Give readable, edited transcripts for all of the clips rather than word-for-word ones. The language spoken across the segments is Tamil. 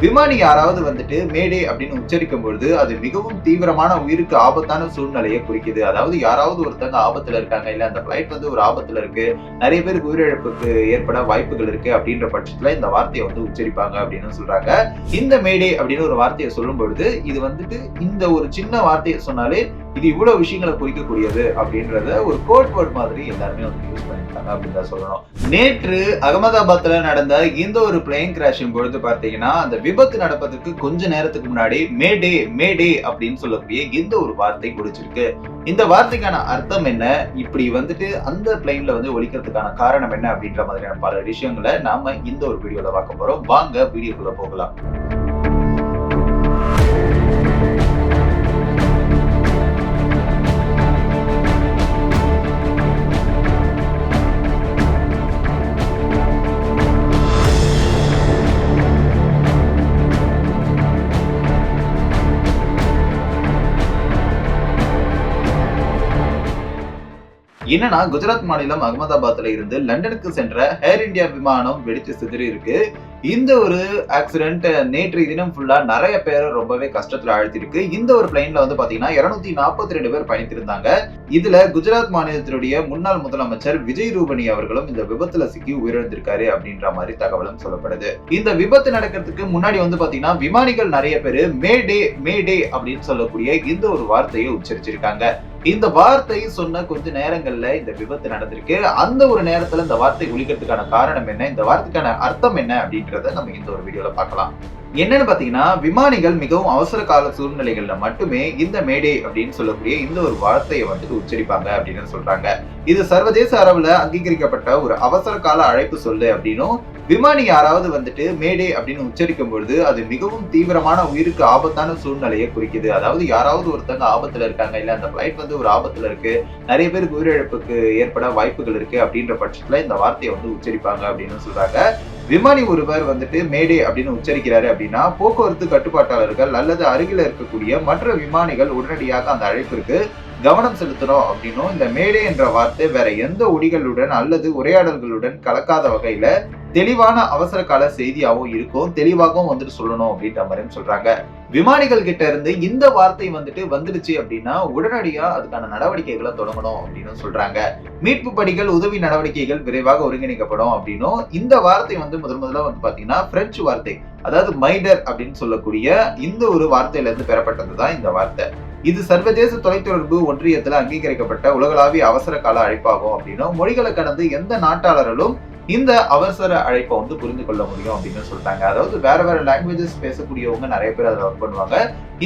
விமானி யாராவது வந்துட்டு மேடே அப்படின்னு உச்சரிக்கும் பொழுது அது மிகவும் தீவிரமான உயிருக்கு ஆபத்தான சூழ்நிலையை குறிக்குது. அதாவது யாராவது ஒருத்தங்க ஆபத்துல இருக்காங்க, இல்ல அந்த பிளைட் வந்து ஒரு ஆபத்துல இருக்கு, நிறைய பேருக்கு உயிரிழப்புக்கு ஏற்பட வாய்ப்புகள் இருக்கு அப்படின்ற பட்சத்துல இந்த வார்த்தையை வந்து உச்சரிப்பாங்க அப்படின்னு சொல்றாங்க. இந்த மேடே அப்படின்னு ஒரு வார்த்தையை சொல்லும் பொழுது இது வந்துட்டு இந்த ஒரு சின்ன வார்த்தையை சொன்னாலே இது இவ்வளவு விஷயங்களை குறிக்கக்கூடியது அப்படின்றத ஒரு கோட் வேர்ட் மாதிரி எல்லாருமே வந்து யூஸ் பண்ணிட்டாங்க அப்படின்னு தான் சொல்லணும். நேற்று அகமதாபாத்ல நடந்த இந்த ஒரு பிளேன் கிராஷின் பொழுது பார்த்தீங்கன்னா அந்த விபத்து நடப்பதற்கு கொஞ்ச நேரத்துக்கு முன்னாடி மேடே மேடே அப்படின்னு சொல்லக்கூடிய இந்த ஒரு வார்த்தை குடிச்சிருக்கு. இந்த வார்த்தைக்கான அர்த்தம் என்ன, இப்படி வந்துட்டு அந்த பிளேன்ல வந்து ஒலிக்கிறதுக்கான காரணம் என்ன அப்படின்ற மாதிரியான பல விஷயங்களை நாம இந்த ஒரு வீடியோல பார்க்க போறோம். வாங்க வீடியோக்குள்ள போகலாம். என்னன்னா குஜராத் மாநிலம் அகமதாபாத்ல இருந்து லண்டனுக்கு சென்ற ஏர் இந்தியா விமானம் வெடித்து சிதறி இருக்கு. இந்த ஒரு ஆக்சிடென்ட் நேற்றைய தினம் ஃபுல்லா நிறைய பேரை ரொம்பவே கஷ்டத்துல ஆழ்த்திருக்கு. இந்த ஒரு பிளைன்ல வந்து பாத்தீங்கன்னா 242 பேர் பயணித்திருந்தாங்க. இதுல குஜராத் மாநிலத்தினுடைய முன்னாள் முதலமைச்சர் விஜய் ரூபணி அவர்களும் இந்த விபத்துல சிக்கி உயிரிழந்திருக்காரு அப்படின்ற மாதிரி தகவலும் சொல்லப்படுது. இந்த விபத்து நடக்கிறதுக்கு முன்னாடி வந்து பாத்தீங்கன்னா விமானிகள் நிறைய பேரு மேடே மேடே அப்படின்னு சொல்லக்கூடிய இந்த ஒரு வார்த்தையை உச்சரிச்சிருக்காங்க. இந்த வார்த்தை சொன்ன கொஞ்ச நேரங்கள்ல இந்த விபத்து நடந்திருக்கு. அந்த ஒரு நேரத்துல இந்த வார்த்தை ஒலிக்கிறதுக்கான காரணம் என்ன, இந்த வார்த்தைக்கான அர்த்தம் என்ன அப்படின்றத நம்ம இந்த ஒரு வீடியோல பார்க்கலாம். என்னன்னு பாத்தீங்கன்னா விமானிகள் மிகவும் அவசர கால சூழ்நிலைகள்ல மட்டுமே இந்த மேடே அப்படின்னு சொல்லக்கூடிய இந்த ஒரு வார்த்தையை வந்துட்டு உச்சரிப்பாங்க அப்படின்னு சொல்றாங்க. இது சர்வதேச அளவுல அங்கீகரிக்கப்பட்ட ஒரு அவசர கால அழைப்பு சொல்லு அப்படின்னும், விமானி யாராவது வந்துட்டு மேடே அப்படின்னு உச்சரிக்கும் பொழுது அது மிகவும் தீவிரமான உயிருக்கு ஆபத்தான சூழ்நிலையை குறிக்குது. அதாவது யாராவது ஒருத்தங்க ஆபத்துல இருக்காங்க, இல்ல அந்த பிளைட் வந்து ஒரு ஆபத்துல இருக்கு, நிறைய பேருக்கு உயிரிழப்புக்கு ஏற்பட வாய்ப்புகள் இருக்கு அப்படின்ற பட்சத்துல இந்த வார்த்தையை வந்து உச்சரிப்பாங்க அப்படின்னு சொல்றாங்க. விமானி ஒருவர் வந்துட்டு மேடே அப்படின்னு உச்சரிக்கிறாரு அப்படின்னா போக்குவரத்து கட்டுப்பாட்டாளர்கள் அல்லது அருகில இருக்கக்கூடிய மற்ற விமானிகள் உடனடியாக அந்த அழைப்பிற்கு கவனம் செலுத்தணும் அப்படின்னும், இந்த மேடே என்ற வார்த்தை வேற எந்த ஒடிகளுடன் அல்லது உரையாடல்களுடன் கலக்காத வகையில தெளிவான அவசர கால செய்தியாகவும் இருக்கும், தெளிவாகவும் வந்துட்டு சொல்லணும் அப்படின்ற மாதிரியும் சொல்றாங்க. விமானிகள் கிட்ட இருந்து இந்த வார்த்தை வந்துட்டு வந்துடுச்சு அப்படின்னா உடனடியா அதுக்கான நடவடிக்கைகளை தொடங்கணும் அப்படின்னு சொல்றாங்க. மீட்பு பணிகள் உதவி நடவடிக்கைகள் விரைவாக ஒருங்கிணைக்கப்படும் அப்படின்னும், இந்த வார்த்தை வந்து முதல்ல வந்து பாத்தீங்கன்னா பிரெஞ்சு வார்த்தை, அதாவது மைடர் அப்படின்னு சொல்லக்கூடிய இந்த ஒரு வார்த்தையில இருந்து பெறப்பட்டதுதான் இந்த வார்த்தை. இது சர்வதேச தொலைத்தொடர்பு ஒன்றியத்துல அங்கீகரிக்கப்பட்ட உலகளாவிய அவசர கால அழைப்பாகும் அப்படின்னும், மொழிகளை கடந்து எந்த நாட்டாளர்களும் இந்த அவசர அழைப்பை வந்து புரிந்து கொள்ள முடியும் அப்படின்னு சொல்லிட்டாங்க. அதாவது வேற வேற லாங்குவேஜஸ் பேசக்கூடியவங்க நிறைய பேர் அதை ஒர்க் பண்ணுவாங்க.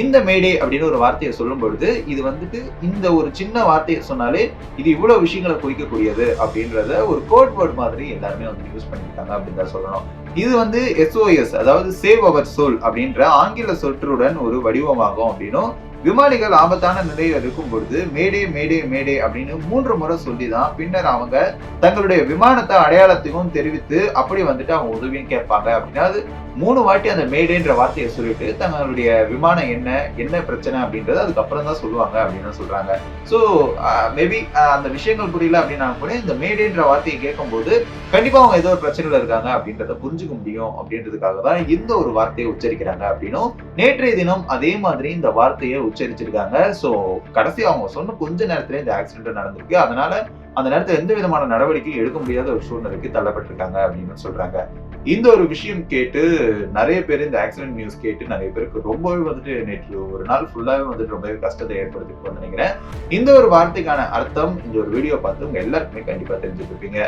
இந்த மேடே அப்படின்னு ஒரு வார்த்தையை சொல்லும் பொழுது இது வந்துட்டு இந்த ஒரு சின்ன வார்த்தையை சொன்னாலே இது இவ்வளவு விஷயங்களை குறிக்கக்கூடியது அப்படின்றத ஒரு கோட் வேர்ட் மாதிரி எல்லாருமே வந்து யூஸ் பண்ணிருக்காங்க அப்படின்னு தான் சொல்லணும். இது வந்து SOS, அதாவது சேவ் அவர் சோல் அப்படின்ற ஆங்கில சொற்றுடன் ஒரு வடிவமாகும் அப்படின்னும், விமானிகள் ஆபத்தான நிலையில் இருக்கும் பொழுது மேடே மேடே மேடே அப்படின்னு 3 முறை சொல்லிதான் பின்னர் அவங்க தங்களுடைய விமானத்தை அடையாளத்தையும் தெரிவித்து அப்படி வந்துட்டு அவங்க உதவியும் கேட்பாங்க. அப்படின்னா 3 வாட்டி அந்த மேடேன்ற வார்த்தையை சொல்லிட்டு தங்களுடைய விமானம் என்ன பிரச்சனை அப்படின்றத அதுக்கப்புறம் தான் சொல்லுவாங்க அப்படின்னு சொல்றாங்க. ஸோ மேபி அந்த விஷயங்கள் புரியல அப்படின்னா கூட இந்த மேடேன்ற வார்த்தையை கேட்கும் போது கண்டிப்பா அவங்க ஏதோ ஒரு பிரச்சனையில இருக்காங்க அப்படின்றத புரிஞ்சுக்க முடியும் அப்படின்றதுக்காக தான் இந்த ஒரு வார்த்தையை உச்சரிக்கிறாங்க அப்படின்னும், நேற்றைய தினம் அதே மாதிரி இந்த வார்த்தையை உச்சரிச்சிருக்காங்க. ஸோ கடைசி அவங்க சொன்ன கொஞ்ச நேரத்துல இந்த ஆக்சிடென்ட் நடந்திருக்கு. அதனால அந்த நேரத்தில் எந்த விதமான நடவடிக்கையும் எடுக்க முடியாத ஒரு சூழ்நிலைக்கு தள்ளப்பட்டிருக்காங்க அப்படின்னு சொல்றாங்க. இந்த ஒரு விஷயம் கேட்டு நிறைய பேர் இந்த ஆக்சிடென்ட் நியூஸ் கேட்டு நிறைய பேருக்கு ரொம்பவே வந்துட்டு நேற்று ஒரு நாள் ஃபுல்லாவே வந்துட்டு ரொம்பவே கஷ்டத்தை ஏற்படுத்திட்டு நினைக்கிறேன். இந்த ஒரு வார்த்தைக்கான அர்த்தம் இந்த ஒரு வீடியோ பார்த்து உங்க எல்லாருக்குமே கண்டிப்பா தெரிஞ்சுட்டு இருப்பீங்க.